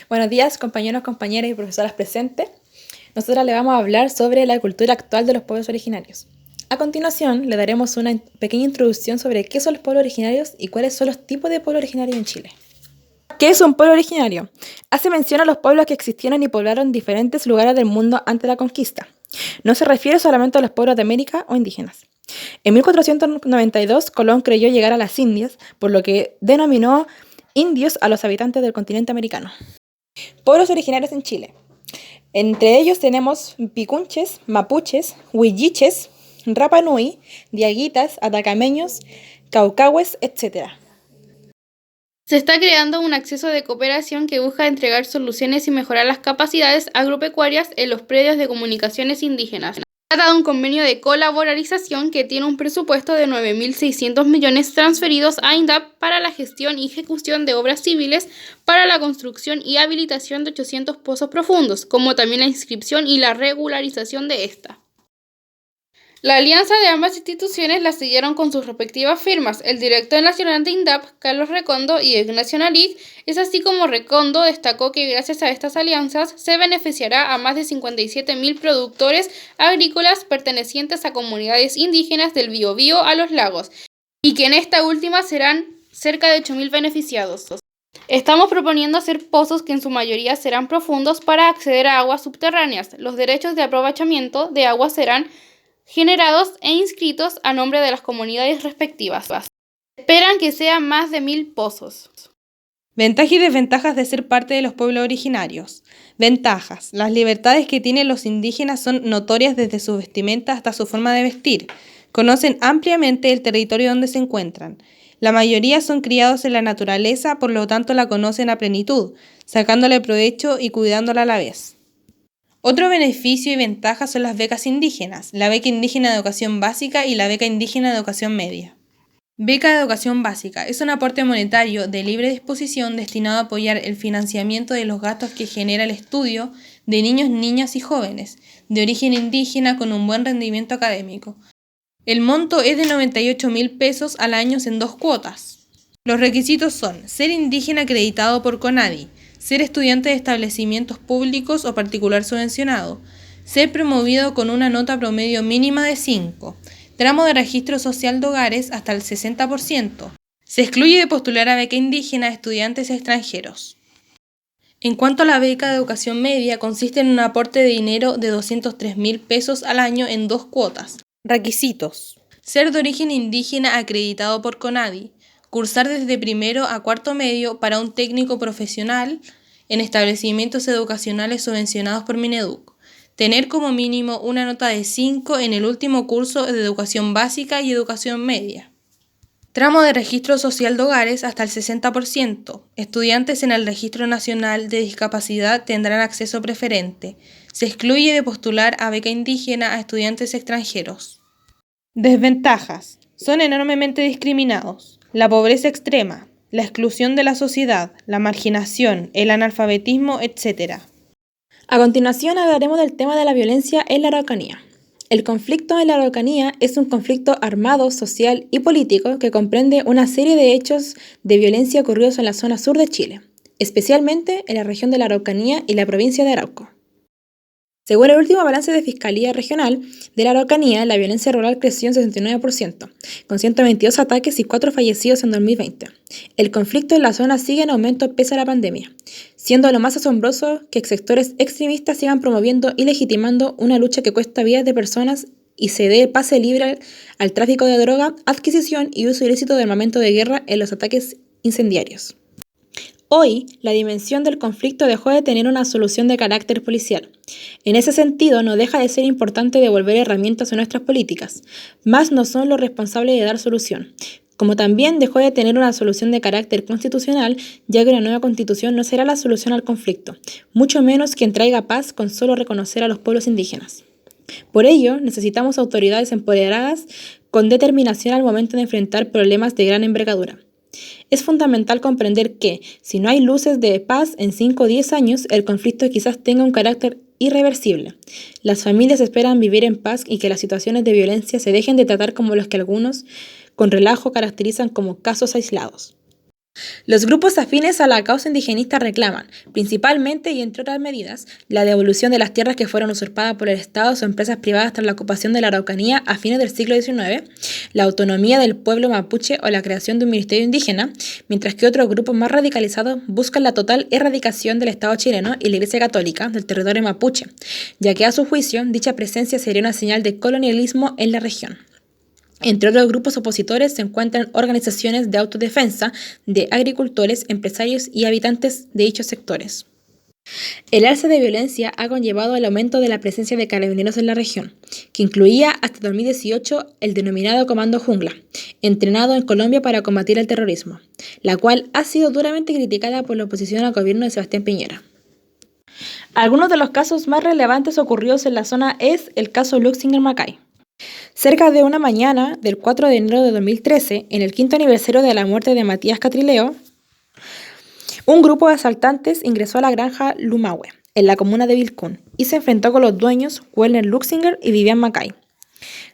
Buenos días, compañeros, compañeras y profesoras presentes. Nosotras le vamos a hablar sobre la cultura actual de los pueblos originarios. A continuación, le daremos una pequeña introducción sobre qué son los pueblos originarios y cuáles son los tipos de pueblos originarios en Chile. ¿Qué es un pueblo originario? Hace mención a los pueblos que existieron y poblaron diferentes lugares del mundo antes de la conquista. No se refiere solamente a los pueblos de América o indígenas. En 1492, Colón creyó llegar a las Indias, por lo que denominó indios a los habitantes del continente americano. Pueblos originarios en Chile. Entre ellos tenemos picunches, mapuches, huilliches, Rapa Nui, diaguitas, atacameños, caucahues, etc. Se está creando un acceso de cooperación que busca entregar soluciones y mejorar las capacidades agropecuarias en los predios de comunicaciones indígenas. Se trata de un convenio de colaboralización que tiene un presupuesto de 9.600 millones transferidos a INDAP para la gestión y ejecución de obras civiles para la construcción y habilitación de 800 pozos profundos, como también la inscripción y la regularización de esta. La alianza de ambas instituciones la siguieron con sus respectivas firmas. El director nacional de INDAP, Carlos Recondo, y Ignacio Nariz, es así como Recondo destacó que gracias a estas alianzas se beneficiará a más de 57.000 productores agrícolas pertenecientes a comunidades indígenas del Biobío a los lagos, y que en esta última serán cerca de 8.000 beneficiados. Estamos proponiendo hacer pozos que en su mayoría serán profundos para acceder a aguas subterráneas. Los derechos de aprovechamiento de agua serán generados e inscritos a nombre de las comunidades respectivas. Esperan que sean más de 1.000 pozos. Ventajas y desventajas de ser parte de los pueblos originarios. Ventajas. Las libertades que tienen los indígenas son notorias desde su vestimenta hasta su forma de vestir. Conocen ampliamente el territorio donde se encuentran. La mayoría son criados en la naturaleza, por lo tanto la conocen a plenitud, sacándole provecho y cuidándola a la vez. Otro beneficio y ventaja son las becas indígenas, la beca indígena de educación básica y la beca indígena de educación media. Beca de educación básica es un aporte monetario de libre disposición destinado a apoyar el financiamiento de los gastos que genera el estudio de niños, niñas y jóvenes de origen indígena con un buen rendimiento académico. El monto es de 98.000 pesos al año en 2 cuotas. Los requisitos son ser indígena acreditado por CONADI, ser estudiante de establecimientos públicos o particular subvencionado, ser promovido con una nota promedio mínima de 5, tramo de registro social de hogares hasta el 60%. Se excluye de postular a beca indígena a estudiantes extranjeros. En cuanto a la beca de educación media, consiste en un aporte de dinero de 203.000 pesos al año en 2 cuotas. Requisitos: ser de origen indígena acreditado por CONADI, cursar desde primero a cuarto medio para un técnico profesional en establecimientos educacionales subvencionados por Mineduc, tener como mínimo una nota de 5 en el último curso de educación básica y educación media. Tramo de registro social de hogares hasta el 60%. Estudiantes en el Registro Nacional de Discapacidad tendrán acceso preferente. Se excluye de postular a beca indígena a estudiantes extranjeros. Desventajas. Son enormemente discriminados. La pobreza extrema, la exclusión de la sociedad, la marginación, el analfabetismo, etc. A continuación hablaremos del tema de la violencia en la Araucanía. El conflicto en la Araucanía es un conflicto armado, social y político que comprende una serie de hechos de violencia ocurridos en la zona sur de Chile, especialmente en la región de la Araucanía y la provincia de Arauco. Según el último balance de Fiscalía Regional de la Araucanía, la violencia rural creció en 69%, con 122 ataques y 4 fallecidos en 2020. El conflicto en la zona sigue en aumento pese a la pandemia, siendo lo más asombroso que sectores extremistas sigan promoviendo y legitimando una lucha que cuesta vidas de personas y se dé pase libre al tráfico de droga, adquisición y uso ilícito de armamento de guerra en los ataques incendiarios. Hoy, la dimensión del conflicto dejó de tener una solución de carácter policial. En ese sentido, no deja de ser importante devolver herramientas a nuestras políticas, mas no son los responsables de dar solución. Como también dejó de tener una solución de carácter constitucional, ya que una nueva constitución no será la solución al conflicto, mucho menos quien traiga paz con solo reconocer a los pueblos indígenas. Por ello, necesitamos autoridades empoderadas con determinación al momento de enfrentar problemas de gran envergadura. Es fundamental comprender que, si no hay luces de paz en 5 o 10 años, el conflicto quizás tenga un carácter irreversible. Las familias esperan vivir en paz y que las situaciones de violencia se dejen de tratar como los que algunos, con relajo, caracterizan como casos aislados. Los grupos afines a la causa indigenista reclaman, principalmente y entre otras medidas, la devolución de las tierras que fueron usurpadas por el Estado o empresas privadas tras la ocupación de la Araucanía a fines del siglo XIX, la autonomía del pueblo mapuche o la creación de un ministerio indígena, mientras que otros grupos más radicalizados buscan la total erradicación del Estado chileno y la Iglesia Católica del territorio mapuche, ya que a su juicio dicha presencia sería una señal de colonialismo en la región. Entre otros grupos opositores se encuentran organizaciones de autodefensa de agricultores, empresarios y habitantes de dichos sectores. El alza de violencia ha conllevado el aumento de la presencia de carabineros en la región, que incluía hasta 2018 el denominado Comando Jungla, entrenado en Colombia para combatir el terrorismo, la cual ha sido duramente criticada por la oposición al gobierno de Sebastián Piñera. Algunos de los casos más relevantes ocurridos en la zona es el caso Luxinger-Macay. Cerca de una mañana del 4 de enero de 2013, en el 5º aniversario de la muerte de Matías Catrileo, un grupo de asaltantes ingresó a la granja Lumahue, en la comuna de Vilcún, y se enfrentó con los dueños Werner Luxinger y Vivian Macay.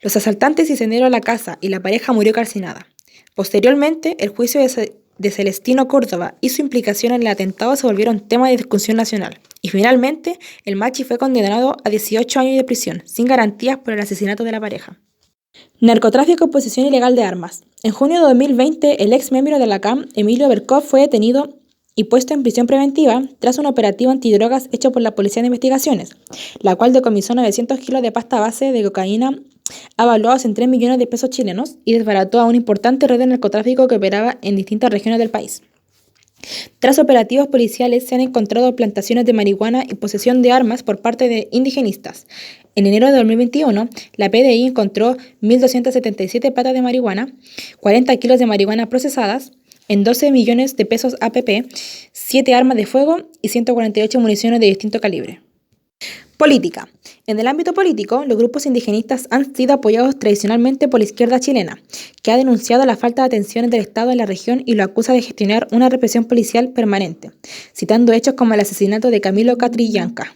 Los asaltantes incendiaron la casa y la pareja murió calcinada. Posteriormente, el juicio de Celestino Córdoba y su implicación en el atentado se volvieron tema de discusión nacional. Y finalmente, el machi fue condenado a 18 años de prisión, sin garantías por el asesinato de la pareja. Narcotráfico y posesión ilegal de armas. En junio de 2020, el ex miembro de la CAM, Emilio Berkov, fue detenido y puesto en prisión preventiva tras un operativo antidrogas hecho por la Policía de Investigaciones, la cual decomisó 900 kilos de pasta base de cocaína avaluados en 3 millones de pesos chilenos y desbarató a una importante red de narcotráfico que operaba en distintas regiones del país. Tras operativos policiales se han encontrado plantaciones de marihuana y posesión de armas por parte de indigenistas. En enero de 2021, la PDI encontró 1.277 patas de marihuana, 40 kilos de marihuana procesadas, en 12 millones de pesos APP, 7 armas de fuego y 148 municiones de distinto calibre. Política. En el ámbito político, los grupos indigenistas han sido apoyados tradicionalmente por la izquierda chilena, que ha denunciado la falta de atención del Estado en la región y lo acusa de gestionar una represión policial permanente, citando hechos como el asesinato de Camilo Catrillanca.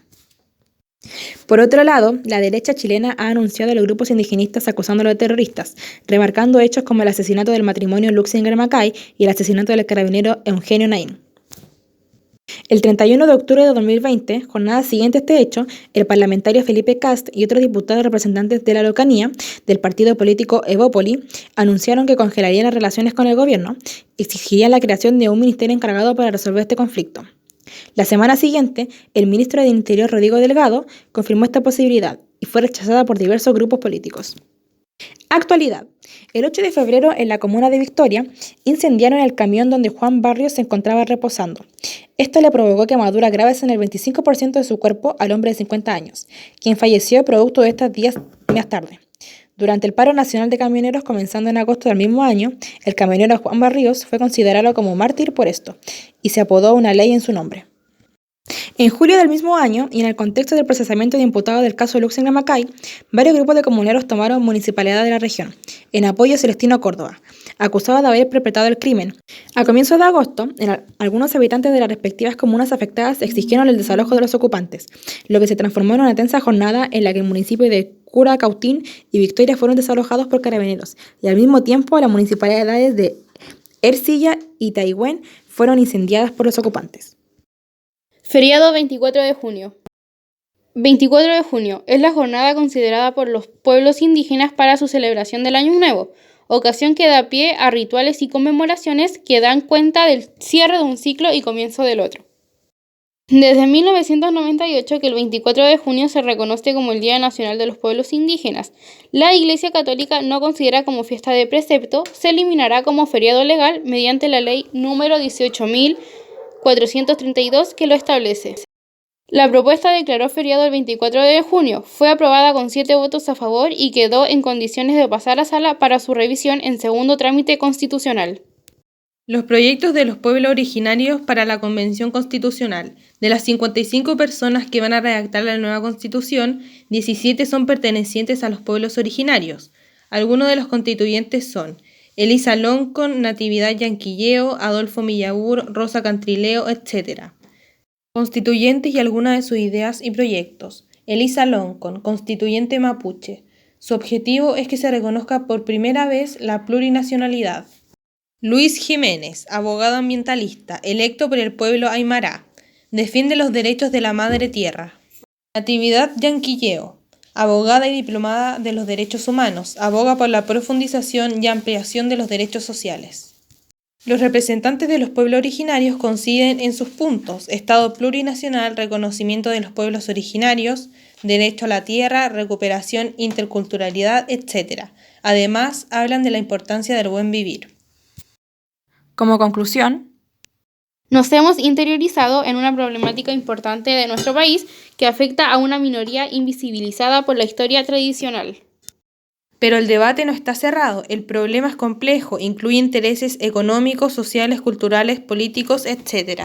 Por otro lado, la derecha chilena ha anunciado a los grupos indigenistas acusándolos de terroristas, remarcando hechos como el asesinato del matrimonio Luxinger-Macay y el asesinato del carabinero Eugenio Naín. El 31 de octubre de 2020, jornada siguiente a este hecho, el parlamentario Felipe Kast y otros diputados representantes de la Araucanía del partido político Evópoli anunciaron que congelarían las relaciones con el gobierno y exigirían la creación de un ministerio encargado para resolver este conflicto. La semana siguiente, el ministro del Interior Rodrigo Delgado confirmó esta posibilidad y fue rechazada por diversos grupos políticos. Actualidad. El 8 de febrero, en la comuna de Victoria, incendiaron el camión donde Juan Barrios se encontraba reposando. Esto le provocó quemaduras graves en el 25% de su cuerpo al hombre de 50 años, quien falleció producto de estos días más tarde. Durante el paro nacional de camioneros comenzando en agosto del mismo año, el camionero Juan Barrios fue considerado como mártir por esto, y se apodó una ley en su nombre. En julio del mismo año, y en el contexto del procesamiento de imputados del caso Luxinger-Macay, varios grupos de comuneros tomaron municipalidad de la región, en apoyo a Celestino Córdoba, acusado de haber perpetrado el crimen. A comienzos de agosto, algunos habitantes de las respectivas comunas afectadas exigieron el desalojo de los ocupantes, lo que se transformó en una tensa jornada en la que el municipio de Curacautín y Victoria fueron desalojados por carabineros, y al mismo tiempo las municipalidades de Ercilla y Taihuen fueron incendiadas por los ocupantes. Feriado 24 de junio. 24 de junio es la jornada considerada por los pueblos indígenas para su celebración del Año Nuevo, ocasión que da pie a rituales y conmemoraciones que dan cuenta del cierre de un ciclo y comienzo del otro. Desde 1998 que el 24 de junio se reconoce como el Día Nacional de los Pueblos Indígenas, la Iglesia Católica no considera como fiesta de precepto, se eliminará como feriado legal mediante la ley número 18.432 que lo establece. La propuesta declaró feriado el 24 de junio, fue aprobada con 7 votos a favor y quedó en condiciones de pasar a sala para su revisión en segundo trámite constitucional. Los proyectos de los pueblos originarios para la Convención Constitucional. De las 55 personas que van a redactar la nueva Constitución, 17 son pertenecientes a los pueblos originarios. Algunos de los constituyentes son Elisa Loncón, Natividad Yanquilleo, Adolfo Millagur, Rosa Cantrileo, etc. Constituyentes y algunas de sus ideas y proyectos. Elisa Loncón, constituyente mapuche. Su objetivo es que se reconozca por primera vez la plurinacionalidad. Luis Jiménez, abogado ambientalista, electo por el pueblo aymara, defiende los derechos de la madre tierra. Natividad Yanquilleo, abogada y diplomada de los derechos humanos, aboga por la profundización y ampliación de los derechos sociales. Los representantes de los pueblos originarios coinciden en sus puntos: Estado plurinacional, reconocimiento de los pueblos originarios, derecho a la tierra, recuperación, interculturalidad, etc. Además, hablan de la importancia del buen vivir. Como conclusión, nos hemos interiorizado en una problemática importante de nuestro país que afecta a una minoría invisibilizada por la historia tradicional. Pero el debate no está cerrado, el problema es complejo, incluye intereses económicos, sociales, culturales, políticos, etc.